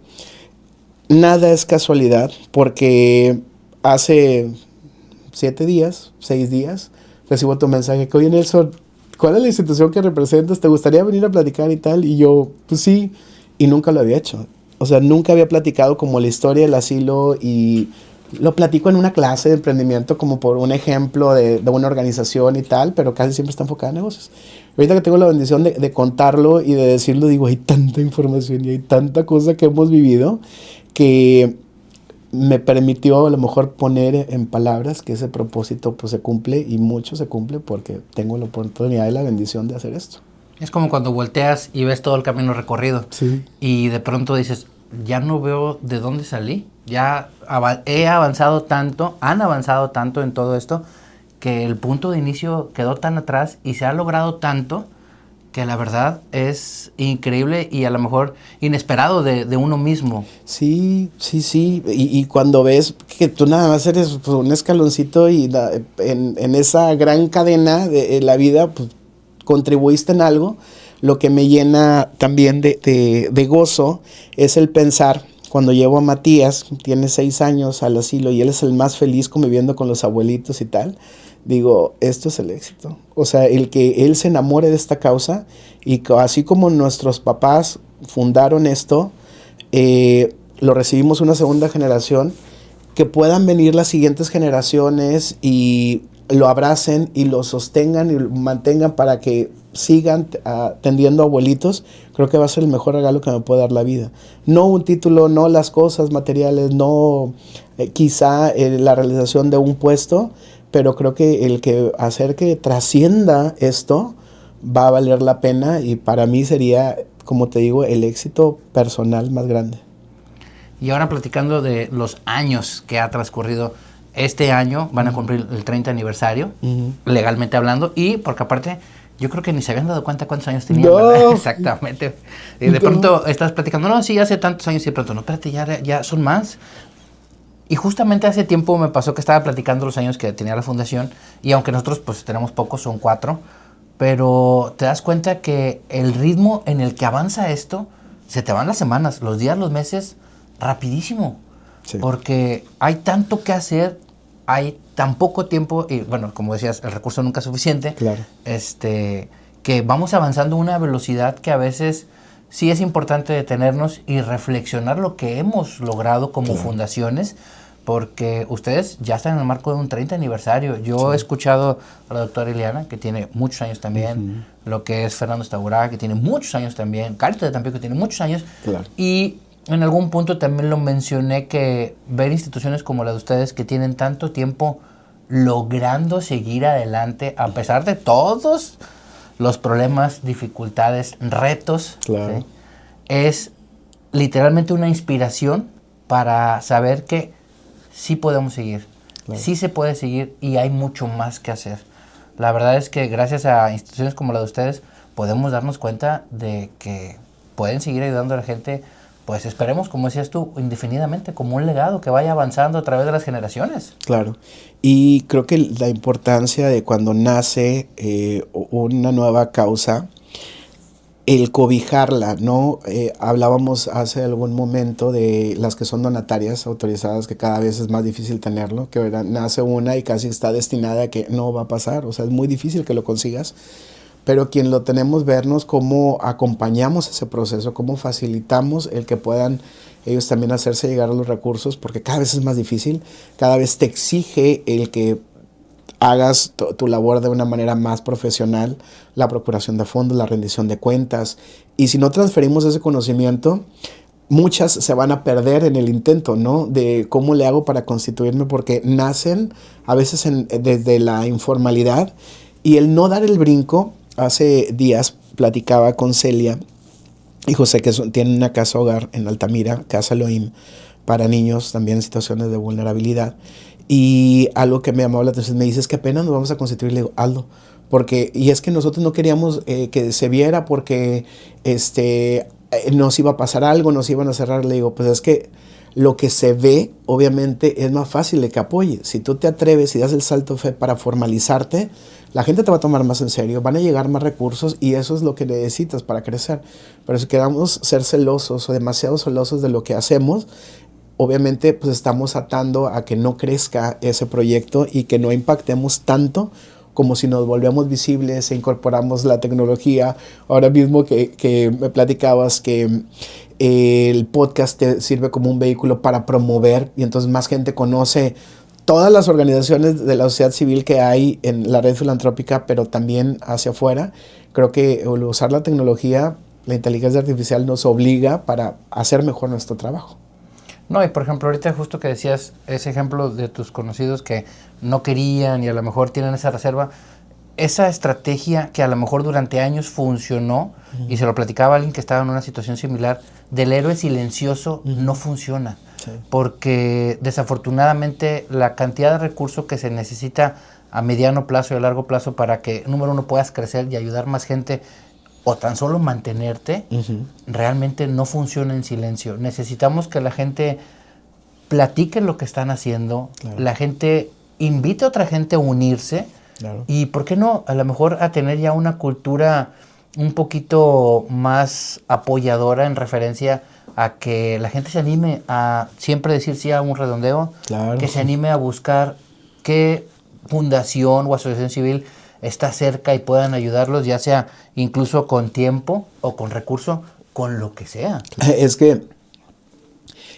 Nada es casualidad, porque hace 7 días, 6 días, recibo tu mensaje que, oye, Nelson, ¿cuál es la institución que representas? ¿Te gustaría venir a platicar y tal? Y yo, pues sí, y nunca lo había hecho. O sea, nunca había platicado como la historia del asilo, y lo platico en una clase de emprendimiento como por un ejemplo de una organización y tal, pero casi siempre está enfocada en negocios. Ahorita que tengo la bendición de contarlo y de decirlo, digo, hay tanta información y hay tanta cosa que hemos vivido que me permitió a lo mejor poner en palabras que ese propósito pues se cumple, y mucho se cumple porque tengo la oportunidad y la bendición de hacer esto. Es como cuando volteas y ves todo el camino recorrido. Sí. Y de pronto dices, ya no veo de dónde salí. Ya he avanzado tanto, han avanzado tanto en todo esto, que el punto de inicio quedó tan atrás y se ha logrado tanto que la verdad es increíble y a lo mejor inesperado de uno mismo. Sí, sí, sí. Y cuando ves que tú nada más eres pues, un escaloncito y en esa gran cadena de la vida, pues contribuiste en algo. Lo que me llena también de gozo es el pensar, cuando llevo a Matías, tiene 6 años al asilo y él es el más feliz conviviendo con los abuelitos y tal, digo, esto es el éxito. O sea, el que él se enamore de esta causa, y así como nuestros papás fundaron esto, lo recibimos una segunda generación, que puedan venir las siguientes generaciones y lo abracen y lo sostengan y lo mantengan para que sigan atendiendo a abuelitos. Creo que va a ser el mejor regalo que me puede dar la vida. No un título, no las cosas materiales, no quizá la realización de un puesto, pero creo que el que hacer que trascienda esto va a valer la pena, y para mí sería, como te digo, el éxito personal más grande. Y ahora platicando de los años que ha transcurrido, este año van a cumplir el 30 aniversario, legalmente hablando, y porque aparte yo creo que ni se habían dado cuenta cuántos años tenían, No. ¿verdad? Exactamente. Y de pronto estás platicando, no, sí, hace tantos años, y de pronto, no, espérate, ya son más. Y justamente hace tiempo me pasó que estaba platicando los años que tenía la fundación, y aunque nosotros pues tenemos pocos, son 4, pero te das cuenta que el ritmo en el que avanza esto, se te van las semanas, los días, los meses, rapidísimo. Sí. Porque hay tanto que hacer, hay tan poco tiempo, y bueno, como decías, el recurso nunca es suficiente. Claro. Que vamos avanzando a una velocidad que a veces sí es importante detenernos y reflexionar lo que hemos logrado como fundaciones, porque ustedes ya están en el marco de un 30 aniversario. Yo he escuchado a la doctora Ileana, que tiene muchos años también, lo que es Fernando Estaburá, que tiene muchos años también, Carito de Tampico, que tiene muchos años, y en algún punto también lo mencioné, que ver instituciones como la de ustedes, que tienen tanto tiempo logrando seguir adelante, a pesar de todos los problemas, dificultades, retos, ¿sí? Es literalmente una inspiración para saber que sí podemos seguir, sí se puede seguir, y hay mucho más que hacer. La verdad es que gracias a instituciones como la de ustedes podemos darnos cuenta de que pueden seguir ayudando a la gente, pues esperemos, como decías tú, indefinidamente, como un legado que vaya avanzando a través de las generaciones. Claro, y creo que la importancia de cuando nace una nueva causa, el cobijarla, ¿no? Hablábamos hace algún momento de las que son donatarias autorizadas, que cada vez es más difícil tenerlo, que nace una y casi está destinada a que no va a pasar, o sea, es muy difícil que lo consigas. Pero quien lo tenemos, vernos cómo acompañamos ese proceso, cómo facilitamos el que puedan ellos también hacerse llegar a los recursos, porque cada vez es más difícil, cada vez te exige el que hagas tu labor de una manera más profesional, la procuración de fondos, la rendición de cuentas, y si no transferimos ese conocimiento, muchas se van a perder en el intento, ¿no? De cómo le hago para constituirme, porque nacen a veces desde la informalidad, Y el no dar el brinco, hace días platicaba con Celia y José, que tienen una casa hogar en Altamira, Casa Elohim, para niños también en situaciones de vulnerabilidad. Y algo que me llamó la atención, me dice, es que apenas nos vamos a constituir. Le digo, hazlo. Porque, y es que nosotros no queríamos que se viera porque nos iba a pasar algo, nos iban a cerrar. Le digo, pues es que lo que se ve, obviamente, es más fácil de que apoye. Si tú te atreves y das el salto de fe para formalizarte, la gente te va a tomar más en serio, van a llegar más recursos y eso es lo que necesitas para crecer. Pero si queramos ser celosos o demasiado celosos de lo que hacemos, obviamente pues estamos atando a que no crezca ese proyecto y que no impactemos tanto como si nos volvemos visibles e incorporamos la tecnología. Ahora mismo que me platicabas que el podcast te sirve como un vehículo para promover y entonces más gente conoce todas las organizaciones de la sociedad civil que hay en la red filantrópica, pero también hacia afuera. Creo que usar la tecnología, la inteligencia artificial nos obliga para hacer mejor nuestro trabajo. No, y por ejemplo, ahorita justo que decías ese ejemplo de tus conocidos que no querían y a lo mejor tienen esa reserva, esa estrategia que a lo mejor durante años funcionó, y se lo platicaba a alguien que estaba en una situación similar, del héroe silencioso no funciona. Sí. Porque desafortunadamente la cantidad de recursos que se necesita a mediano plazo y a largo plazo para que, número uno, puedas crecer y ayudar más gente o tan solo mantenerte, realmente no funciona en silencio. Necesitamos que la gente platique lo que están haciendo, claro. La gente invite a otra gente a unirse, claro. Y ¿por qué no? A lo mejor a tener ya una cultura un poquito más apoyadora en referencia a que la gente se anime a siempre decir sí a un redondeo, claro. Que se anime a buscar qué fundación o asociación civil está cerca y puedan ayudarlos, ya sea incluso con tiempo o con recurso, con lo que sea. Es que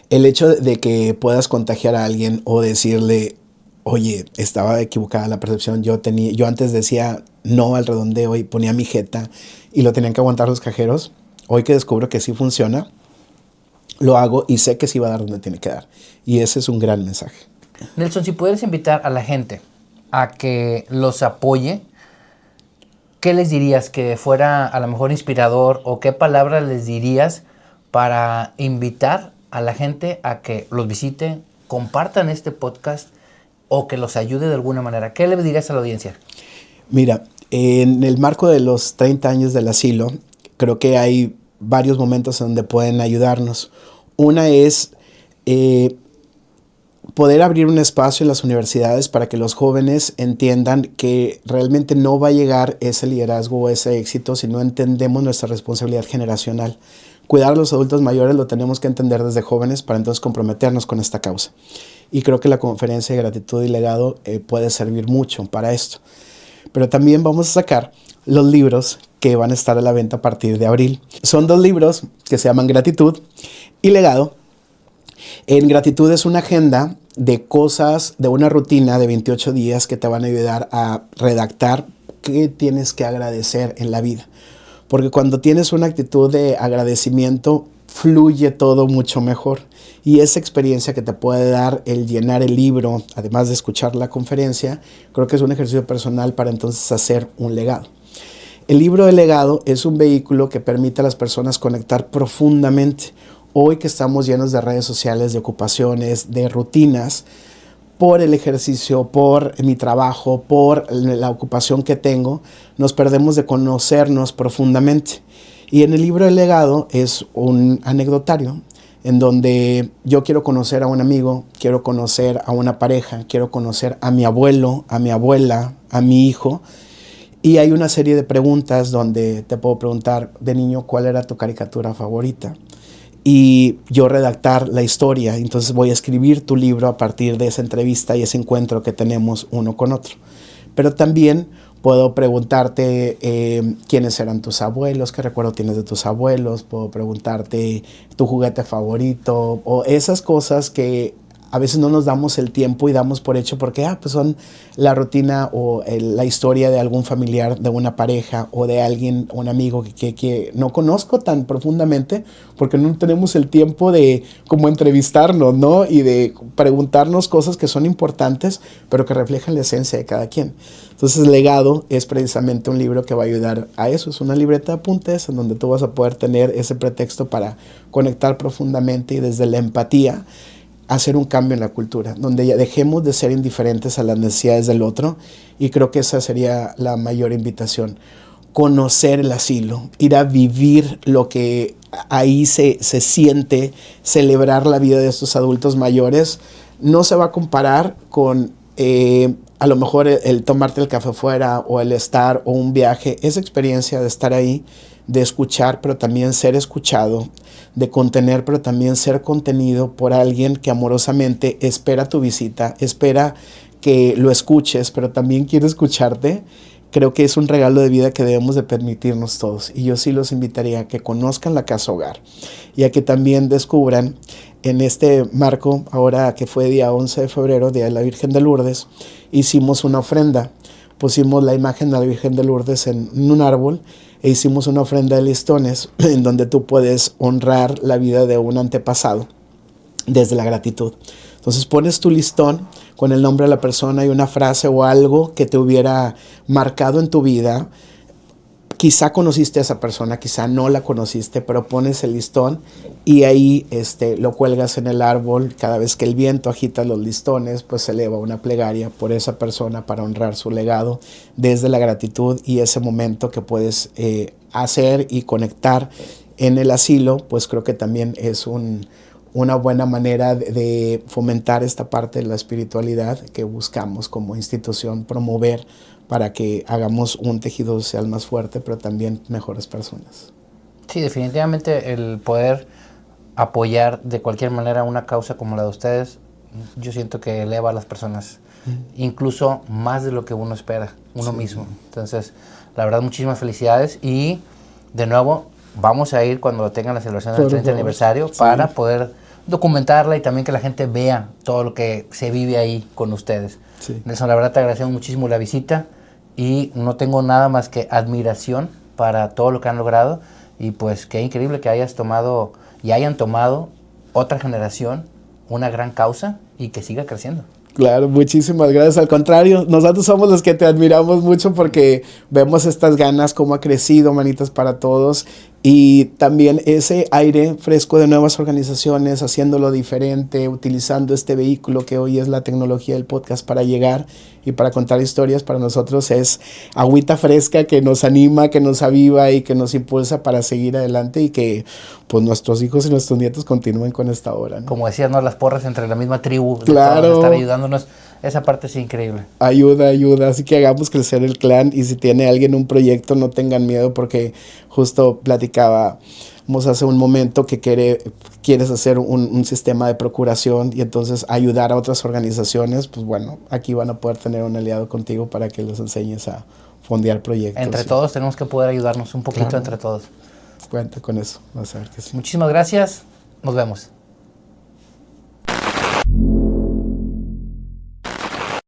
el hecho de que puedas contagiar a alguien o decirle, oye, estaba equivocada la percepción, yo antes decía no al redondeo y ponía mi jeta y lo tenían que aguantar los cajeros, hoy que descubro que sí funciona, lo hago y sé que sí va a dar donde tiene que dar. Y ese es un gran mensaje. Nelson, si pudieras invitar a la gente a que los apoye, ¿qué les dirías que fuera a lo mejor inspirador o qué palabras les dirías para invitar a la gente a que los visite, compartan este podcast o que los ayude de alguna manera? ¿Qué le dirías a la audiencia? Mira, en el marco de los 30 años del asilo, creo que hay varios momentos en donde pueden ayudarnos. Una es poder abrir un espacio en las universidades para que los jóvenes entiendan que realmente no va a llegar ese liderazgo o ese éxito si no entendemos nuestra responsabilidad generacional. Cuidar a los adultos mayores lo tenemos que entender desde jóvenes para entonces comprometernos con esta causa. Y creo que la conferencia de gratitud y legado puede servir mucho para esto. Pero también vamos a sacar los libros que van a estar a la venta a partir de abril. Son 2 libros que se llaman Gratitud y Legado. En Gratitud es una agenda de cosas, de una rutina de 28 días que te van a ayudar a redactar qué tienes que agradecer en la vida. Porque cuando tienes una actitud de agradecimiento, fluye todo mucho mejor. Y esa experiencia que te puede dar el llenar el libro, además de escuchar la conferencia, creo que es un ejercicio personal para entonces hacer un legado. El libro de legado es un vehículo que permite a las personas conectar profundamente. Hoy que estamos llenos de redes sociales, de ocupaciones, de rutinas, por el ejercicio, por mi trabajo, por la ocupación que tengo, nos perdemos de conocernos profundamente. Y en el libro de legado es un anecdotario en donde yo quiero conocer a un amigo, quiero conocer a una pareja, quiero conocer a mi abuelo, a mi abuela, a mi hijo. Y hay una serie de preguntas donde te puedo preguntar de niño cuál era tu caricatura favorita. Y yo redactar la historia, entonces voy a escribir tu libro a partir de esa entrevista y ese encuentro que tenemos uno con otro. Pero también puedo preguntarte quiénes eran tus abuelos, qué recuerdo tienes de tus abuelos, puedo preguntarte tu juguete favorito o esas cosas que a veces no nos damos el tiempo y damos por hecho porque pues son la rutina o la historia de algún familiar, de una pareja o de alguien, un amigo que no conozco tan profundamente porque no tenemos el tiempo de como entrevistarnos, ¿no? Y de preguntarnos cosas que son importantes, pero que reflejan la esencia de cada quien. Entonces, Legado es precisamente un libro que va a ayudar a eso. Es una libreta de apuntes en donde tú vas a poder tener ese pretexto para conectar profundamente y desde la empatía hacer un cambio en la cultura, donde ya dejemos de ser indiferentes a las necesidades del otro, y creo que esa sería la mayor invitación. Conocer el asilo, ir a vivir lo que ahí se siente, celebrar la vida de estos adultos mayores. No se va a comparar con a lo mejor el tomarte el café fuera o el estar o un viaje, esa experiencia de estar ahí, de escuchar, pero también ser escuchado, de contener, pero también ser contenido por alguien que amorosamente espera tu visita, espera que lo escuches, pero también quiere escucharte. Creo que es un regalo de vida que debemos de permitirnos todos. Y yo sí los invitaría a que conozcan la Casa Hogar y a que también descubran en este marco, ahora que fue día 11 de febrero, Día de la Virgen de Lourdes, hicimos una ofrenda. Pusimos la imagen de la Virgen de Lourdes en un árbol e hicimos una ofrenda de listones en donde tú puedes honrar la vida de un antepasado desde la gratitud. Entonces pones tu listón con el nombre de la persona y una frase o algo que te hubiera marcado en tu vida. Quizá conociste a esa persona, quizá no la conociste, pero pones el listón y ahí lo cuelgas en el árbol. Cada vez que el viento agita los listones, pues se eleva una plegaria por esa persona para honrar su legado desde la gratitud, y ese momento que puedes hacer y conectar en el asilo, pues creo que también es una buena manera de fomentar esta parte de la espiritualidad que buscamos como institución promover para que hagamos un tejido social más fuerte, pero también mejores personas. Sí, definitivamente el poder apoyar de cualquier manera una causa como la de ustedes, yo siento que eleva a las personas, incluso más de lo que uno espera, uno mismo. Entonces, la verdad, muchísimas felicidades, y de nuevo, vamos a ir cuando tengan la celebración del 30 aniversario para poder documentarla y también que la gente vea todo lo que se vive ahí con ustedes. Sí. Nelson, la verdad te agradecemos muchísimo la visita y no tengo nada más que admiración para todo lo que han logrado, y pues qué increíble que hayas tomado y hayan tomado otra generación una gran causa y que siga creciendo. Claro, muchísimas gracias. Al contrario, nosotros somos los que te admiramos mucho porque vemos estas ganas, cómo ha crecido Manitas para Todos, y también ese aire fresco de nuevas organizaciones, haciéndolo diferente, utilizando este vehículo que hoy es la tecnología del podcast para llegar y para contar historias. Para nosotros es agüita fresca que nos anima, que nos aviva y que nos impulsa para seguir adelante, y que pues nuestros hijos y nuestros nietos continúen con esta obra, ¿no? Como decías, ¿no? Las porras entre la misma tribu, claro, de estar ayudándonos, esa parte es increíble. Ayuda, así que hagamos crecer el clan, y si tiene alguien un proyecto, no tengan miedo, porque justo platicábamos hace un momento que quieres hacer un sistema de procuración y entonces ayudar a otras organizaciones, pues bueno, aquí van a poder tener un aliado contigo para que los enseñes a fondear proyectos. Entre todos tenemos que poder ayudarnos un poquito, claro, entre todos. Cuenta con eso, vas a ver que sí. Muchísimas gracias, nos vemos.